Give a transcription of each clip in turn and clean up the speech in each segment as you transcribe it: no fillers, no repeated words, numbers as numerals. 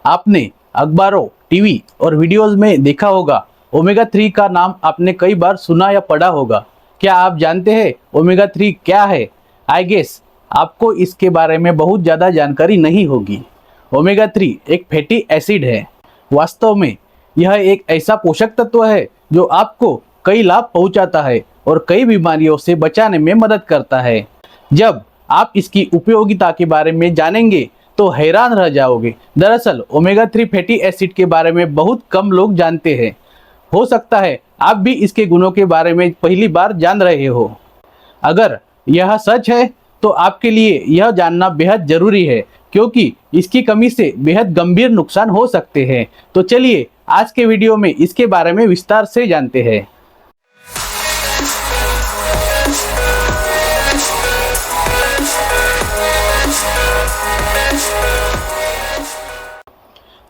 आपने अखबारों, टीवी और वीडियोस में देखा होगा। ओमेगा 3 का नाम आपने कई बार सुना या पढ़ा होगा। क्या आप जानते हैं ओमेगा 3 क्या है? आई गेस आपको इसके बारे में बहुत ज़्यादा जानकारी नहीं होगी। ओमेगा 3 एक फैटी एसिड है। वास्तव में यह एक ऐसा पोषक तत्व है जो आपको कई लाभ पहुंचाता है और कई बीमारियों से बचाने में मदद करता है। जब आप इसकी उपयोगिता के बारे में जानेंगे तो हैरान रह जाओगे। दरअसल ओमेगा 3 फैटी एसिड के बारे में बहुत कम लोग जानते हैं। हो सकता है आप भी इसके गुणों के बारे में पहली बार जान रहे हो। अगर यह सच है तो आपके लिए यह जानना बेहद जरूरी है, क्योंकि इसकी कमी से बेहद गंभीर नुकसान हो सकते हैं। तो चलिए आज के वीडियो में इसके बारे में विस्तार से जानते हैं।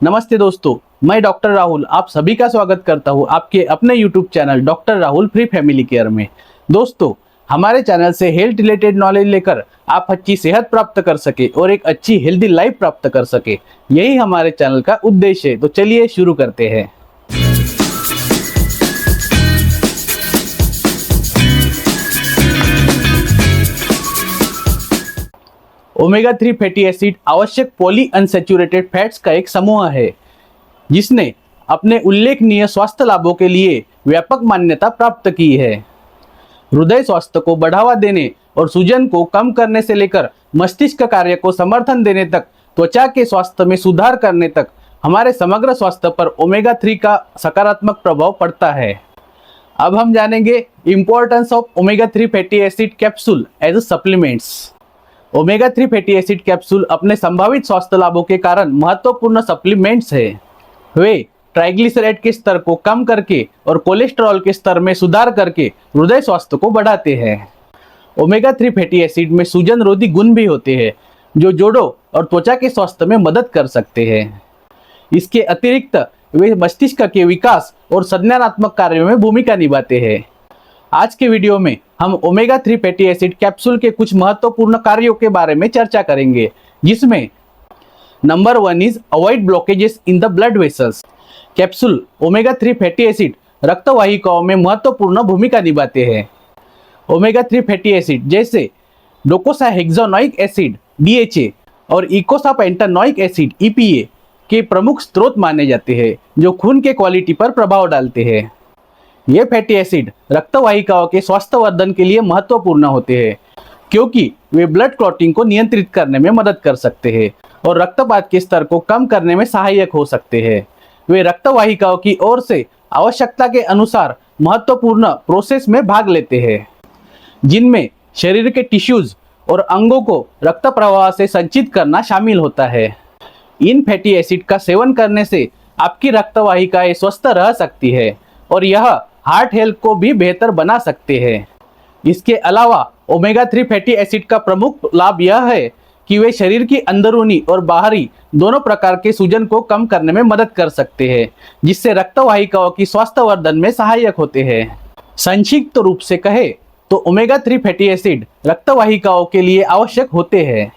नमस्ते दोस्तों, मैं डॉक्टर राहुल आप सभी का स्वागत करता हूं आपके अपने YouTube channel doctor Rahul free family care में। दोस्तों, हमारे चैनल से हेल्थ रिलेटेड नॉलेज लेकर आप अच्छी सेहत प्राप्त कर सके और एक अच्छी हेल्दी लाइफ प्राप्त कर सके, यही हमारे चैनल का उद्देश्य है। तो चलिए शुरू करते हैं। ओमेगा 3 फैटी एसिड आवश्यक पॉली अनसैचुरेटेड फैट्स का एक समूह है जिसने अपने उल्लेखनीय स्वास्थ्य लाभों के लिए व्यापक मान्यता प्राप्त की है। हृदय स्वास्थ्य को बढ़ावा देने और सूजन को कम करने से लेकर मस्तिष्क कार्य को समर्थन देने तक, त्वचा के स्वास्थ्य में सुधार करने तक हमारे समग्र स्वास्थ्य पर ओमेगा 3 का सकारात्मक प्रभाव पड़ता है। अब हम जानेंगे importance of omega 3 fatty acid capsule as supplements. Omega 3 fatty acid capsule अपने संभावित स्वास्थ्य लाभों के कारण महत्वपूर्ण सप्लीमेंट्स है। वे ट्राइग्लिसराइड के स्तर को कम करके और कोलेस्ट्रॉल के स्तर में सुधार करके हृदय स्वास्थ्य को बढ़ाते हैं। ओमेगा 3 फैटी एसिड में सूजन रोधी गुण भी होते हैं जो जोड़ों और त्वचा के स्वास्थ्य में मदद कर सकते हैं। इसके अतिरिक्त वे मस्तिष्क के विकास और संज्ञानात्मक कार्यों में भूमिका निभाते हैं। आज के वीडियो में हम ओमेगा 3 फैटी एसिड कैप्सूल के कुछ महत्वपूर्ण कार्यों के बारे में चर्चा करेंगे, जिसमें number 1 is avoid blockages in the blood vessels. Capsule omega 3 fatty acid रक्त वाहिकाओं में महत्वपूर्ण भूमिका निभाते हैं। ओमेगा 3 फैटी एसिड जैसे डोकोसाहेक्सानोइक एसिड DHA और इकोसापेंटानोइक एसिड EPA के प्रमुख स्रोत माने जाते हैं, जो खून के क्वालिटी पर प्रभाव डालते हैं। ये फैटी एसिड रक्त वाहिकाओं के स्वास्थ्य वर्धन के लिए महत्वपूर्ण होते हैं, क्योंकि वे ब्लड क्लॉटिंग को नियंत्रित करने में मदद कर सकते हैं और रक्तपात के स्तर को कम करने में सहायक हो सकते हैं। वे रक्त वाहिकाओं की ओर से आवश्यकता के अनुसार महत्वपूर्ण प्रोसेस में भाग लेते हैं, जिनमें शरीर के टिश्यूज और अंगों को रक्त प्रवाह से संचित करना शामिल होता है। इन फैटी एसिड का सेवन करने से आपकी रक्त वाहिकाएं स्वस्थ रह सकती है और यह हार्ट हेल्थ को भी बेहतर बना सकते हैं। इसके अलावा ओमेगा 3 फैटी एसिड का प्रमुख लाभ यह है कि वे शरीर की अंदरूनी और बाहरी दोनों प्रकार के सूजन को कम करने में मदद कर सकते हैं, जिससे रक्त वाहिकाओं की स्वास्थ्य वर्धन में सहायक होते हैं। संक्षिप्त रूप से कहे तो ओमेगा 3 फैटी एसिड रक्त वाहिकाओं के लिए आवश्यक होते हैं।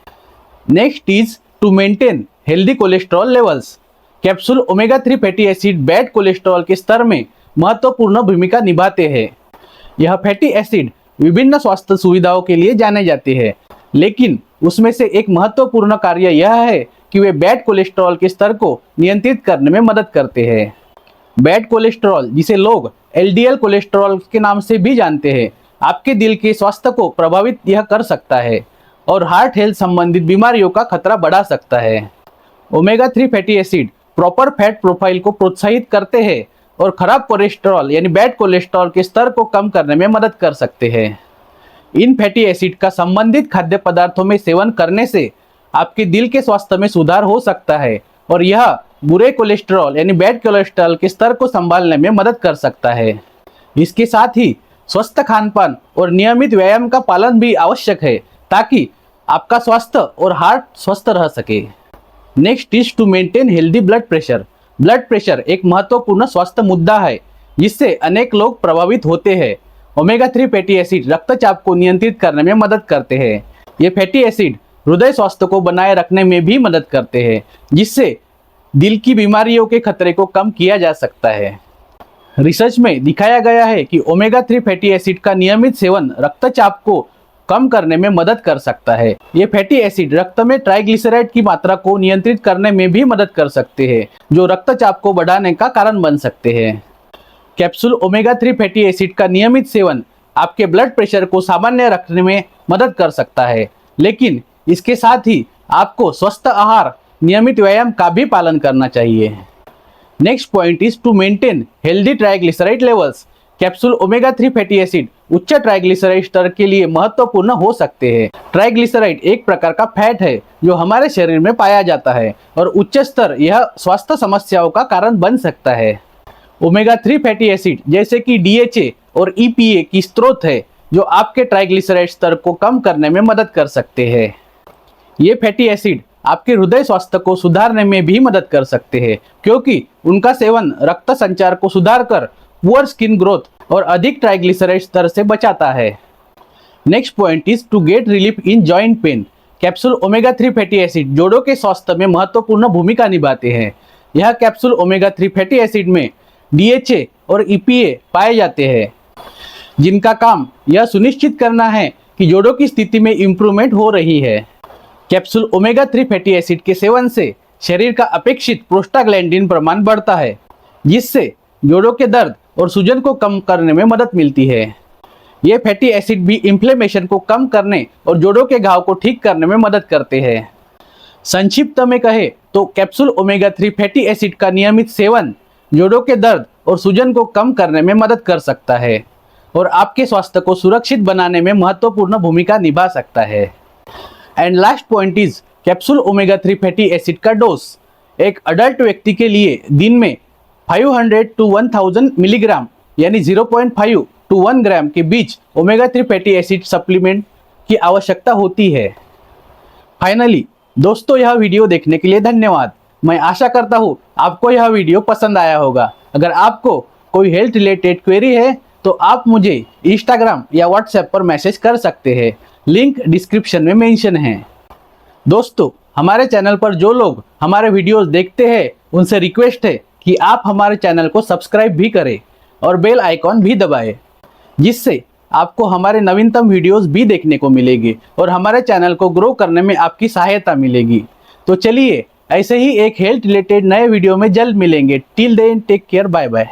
Next is to maintain healthy cholesterol levels. Capsule omega 3 fatty acid bad cholesterol के स्तर में महत्वपूर्ण भूमिका निभाते हैं। यह फैटी एसिड विभिन्न स्वास्थ्य सुविधाओं के लिए जाने जाते हैं, लेकिन उसमें से एक महत्वपूर्ण कार्य यह है कि वे बैड कोलेस्ट्रॉल के स्तर को नियंत्रित करने में मदद करते हैं। बैड कोलेस्ट्रॉल, जिसे लोग LDL कोलेस्ट्रॉल के नाम से भी जानते हैं, आपके दिल के स्वास्थ्य को प्रभावित यह कर सकता है और हार्ट हेल्थ संबंधित बीमारियों का खतरा बढ़ा सकता है। Omega 3 fatty acid proper fat profile को प्रोत्साहित करते हैं और खराब कोलेस्ट्रॉल यानी बैड कोलेस्ट्रॉल के स्तर को कम करने में मदद कर सकते हैं। इन फैटी एसिड का संबंधित खाद्य पदार्थों में सेवन करने से आपके दिल के स्वास्थ्य में सुधार हो सकता है और यह बुरे कोलेस्ट्रॉल यानी बैड कोलेस्ट्रॉल के स्तर को संभालने में मदद कर सकता है। इसके साथ ही स्वस्थ खानपान और नियमित व्यायाम का पालन भी आवश्यक है, ताकि आपका स्वास्थ्य और हार्ट स्वस्थ रह सके। Next is to maintain healthy blood pressure. Blood pressure एक महत्वपूर्ण स्वास्थ्य मुद्दा है जिससे अनेक लोग प्रभावित होते हैं। ओमेगा 3 फैटी एसिड रक्तचाप को नियंत्रित करने में मदद करते हैं। ये फैटी एसिड हृदय स्वास्थ्य को बनाए रखने में भी मदद करते हैं, जिससे दिल की बीमारियों के खतरे को कम किया जा सकता है। रिसर्च में दिखाया गया है कि ओमेगा 3 फैटी एसिड का नियमित सेवन रक्तचाप को कम करने में मदद कर सकता है। ये फैटी एसिड रक्त में ट्राइग्लिसराइड की मात्रा को नियंत्रित करने में भी मदद कर सकते हैं, जो रक्तचाप को बढ़ाने का कारण बन सकते हैं। कैप्सूल ओमेगा 3 फैटी एसिड का नियमित सेवन आपके ब्लड प्रेशर को सामान्य रखने में मदद कर सकता है, लेकिन इसके साथ ही आपको स्वस्थ आहार, नियमित व्यायाम का भी पालन करना चाहिए। Next point is to maintain healthy triglyceride levels. Capsule omega 3 fatty acid उच्च ट्राइग्लिसराइड स्तर के लिए महत्वपूर्ण हो सकते हैं। ट्राइग्लिसराइड एक प्रकार का फैट है जो हमारे शरीर में पाया जाता है और उच्च स्तर यह स्वास्थ्य समस्याओं का कारण बन सकता है। ओमेगा 3 फैटी एसिड जैसे कि DHA और EPA की स्रोत है जो आपके ट्राइग्लिसराइड स्तर को कम करने में मदद कर सकते हैं। ये फैटी एसिड आपके हृदय स्वास्थ्य को सुधारने में भी मदद कर सकते हैं, क्योंकि उनका सेवन रक्त संचार को सुधार कर पुअर स्किन ग्रोथ और अधिक ट्राइग्लिसराइड स्तर से बचाता है। Next point is to get relief in joint pain. Capsule omega 3 fatty acid जोड़ों के स्वास्थ्य में महत्वपूर्ण भूमिका निभाते हैं। यह कैप्सूल ओमेगा 3 फैटी एसिड में DHA और EPA पाए जाते हैं, जिनका काम यह सुनिश्चित करना है कि जोड़ों की स्थिति में इम्प्रूवमेंट हो रही है। कैप्सूल ओमेगा 3 फैटी एसिड के सेवन से शरीर का अपेक्षित प्रोस्टाग्लैंडिन प्रमाण बढ़ता है, जिससे जोड़ों के दर्द और सूजन को कम करने में मदद मिलती है। ये फैटी एसिड भी इन्फ्लेमेशन को कम करने और जोड़ों के घाव को ठीक करने में मदद करते हैं। संक्षिप्त में कहे तो कैप्सूल ओमेगा 3 फैटी एसिड का नियमित सेवन जोड़ों के दर्द और सूजन को कम करने में मदद कर सकता है और आपके स्वास्थ्य को सुरक्षित बनाने में महत्वपूर्ण भूमिका निभा सकता है। And last point is capsule omega 3 fatty acid का डोज। एक अडल्ट व्यक्ति के लिए दिन में 500 to 1000 मिलीग्राम यानी 0.5 to 1 ग्राम के बीच ओमेगा 3 फैटी एसिड सप्लीमेंट की आवश्यकता होती है। फाइनली दोस्तों, यह वीडियो देखने के लिए धन्यवाद। मैं आशा करता हूँ आपको यह वीडियो पसंद आया होगा। अगर आपको कोई हेल्थ रिलेटेड क्वेरी है तो आप मुझे इंस्टाग्राम या व्हाट्सएप पर मैसेज कर सकते हैं, लिंक डिस्क्रिप्शन में मेंशन है। दोस्तों, हमारे चैनल पर जो लोग हमारे वीडियोस देखते हैं उनसे रिक्वेस्ट है कि आप हमारे चैनल को सब्सक्राइब भी करें और बेल आइकॉन भी दबाएं, जिससे आपको हमारे नवीनतम वीडियोस भी देखने को मिलेंगे और हमारे चैनल को ग्रो करने में आपकी सहायता मिलेगी। तो चलिए ऐसे ही एक हेल्थ रिलेटेड नए वीडियो में जल्द मिलेंगे। Till then take care, bye bye.